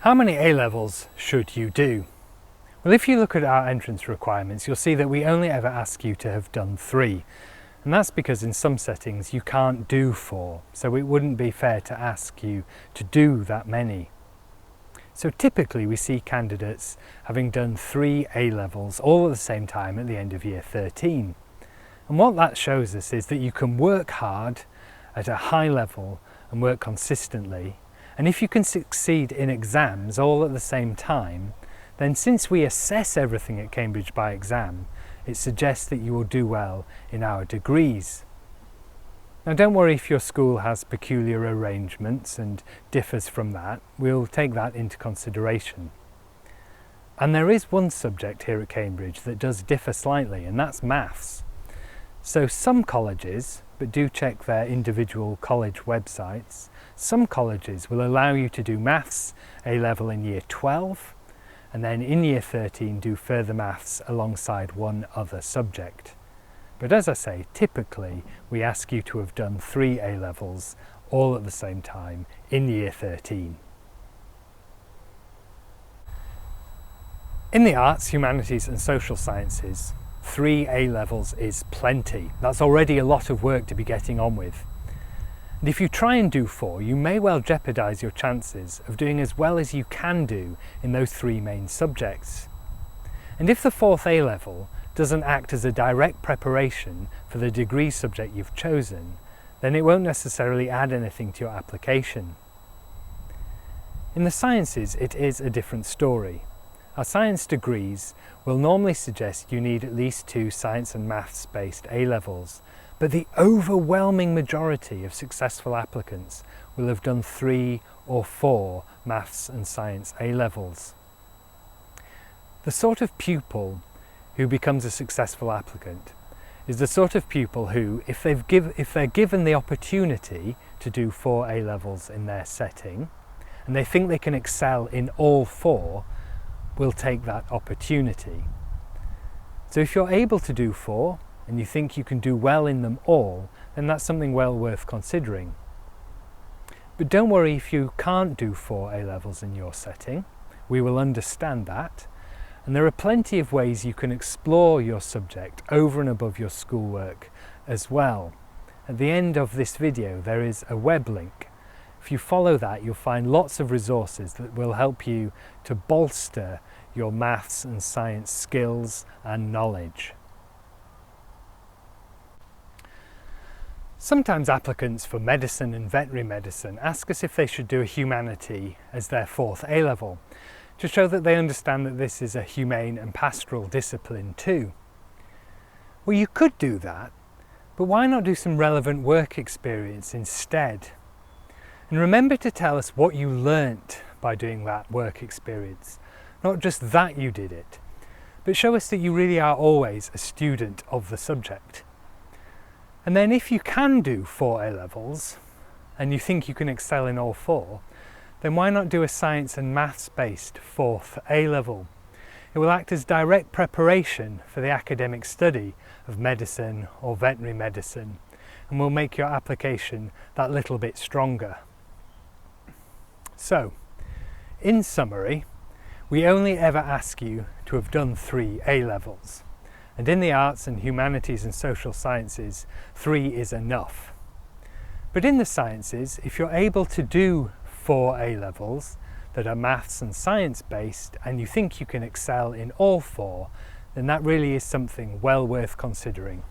How many A-levels should you do? Well, if you look at our entrance requirements, you'll see that we only ever ask you to have done 3. And that's because in some settings you can't do 4, so it wouldn't be fair to ask you to do that many. So typically we see candidates having done 3 A-levels all at the same time at the end of year 13. And what that shows us is that you can work hard at a high level and work consistently. And if you can succeed in exams all at the same time, then since we assess everything at Cambridge by exam, it suggests that you will do well in our degrees. Now don't worry if your school has peculiar arrangements and differs from that, we'll take that into consideration. And there is one subject here at Cambridge that does differ slightly, and that's maths. So some colleges, but do check their individual college websites, some colleges will allow you to do maths A-level in year 12, and then in year 13 do further maths alongside one other subject. But as I say, typically we ask you to have done 3 A-levels all at the same time in year 13. In the arts, humanities and social sciences, 3 A-levels is plenty. That's already a lot of work to be getting on with. And if you try and do 4, you may well jeopardise your chances of doing as well as you can do in those 3 main subjects. And if the 4th A-level doesn't act as a direct preparation for the degree subject you've chosen, then it won't necessarily add anything to your application. In the sciences, it is a different story. Our science degrees will normally suggest you need at least 2 science and maths based A-levels, but the overwhelming majority of successful applicants will have done 3 or 4 maths and science A-levels. The sort of pupil who becomes a successful applicant is the sort of pupil who, if they're given the opportunity to do 4 A-levels in their setting, and they think they can excel in all 4, will take that opportunity. So if you're able to do 4 and you think you can do well in them all, then that's something well worth considering. But don't worry if you can't do 4 A-levels in your setting. We will understand that, and there are plenty of ways you can explore your subject over and above your schoolwork as well. At the end of this video there is a web link. If you follow that, you'll find lots of resources that will help you to bolster your maths and science skills and knowledge. Sometimes applicants for medicine and veterinary medicine ask us if they should do a humanity as their 4th A-level, to show that they understand that this is a humane and pastoral discipline too. Well, you could do that, but why not do some relevant work experience instead? And remember to tell us what you learnt by doing that work experience. Not just that you did it, but show us that you really are always a student of the subject. And then if you can do 4 A-levels, and you think you can excel in all 4, then why not do a science and maths based 4th A-level? It will act as direct preparation for the academic study of medicine or veterinary medicine, and will make your application that little bit stronger. So, in summary, we only ever ask you to have done 3 A-levels, and in the arts and humanities and social sciences, 3 is enough. But in the sciences, if you're able to do 4 A-levels that are maths and science based, and you think you can excel in all 4, then that really is something well worth considering.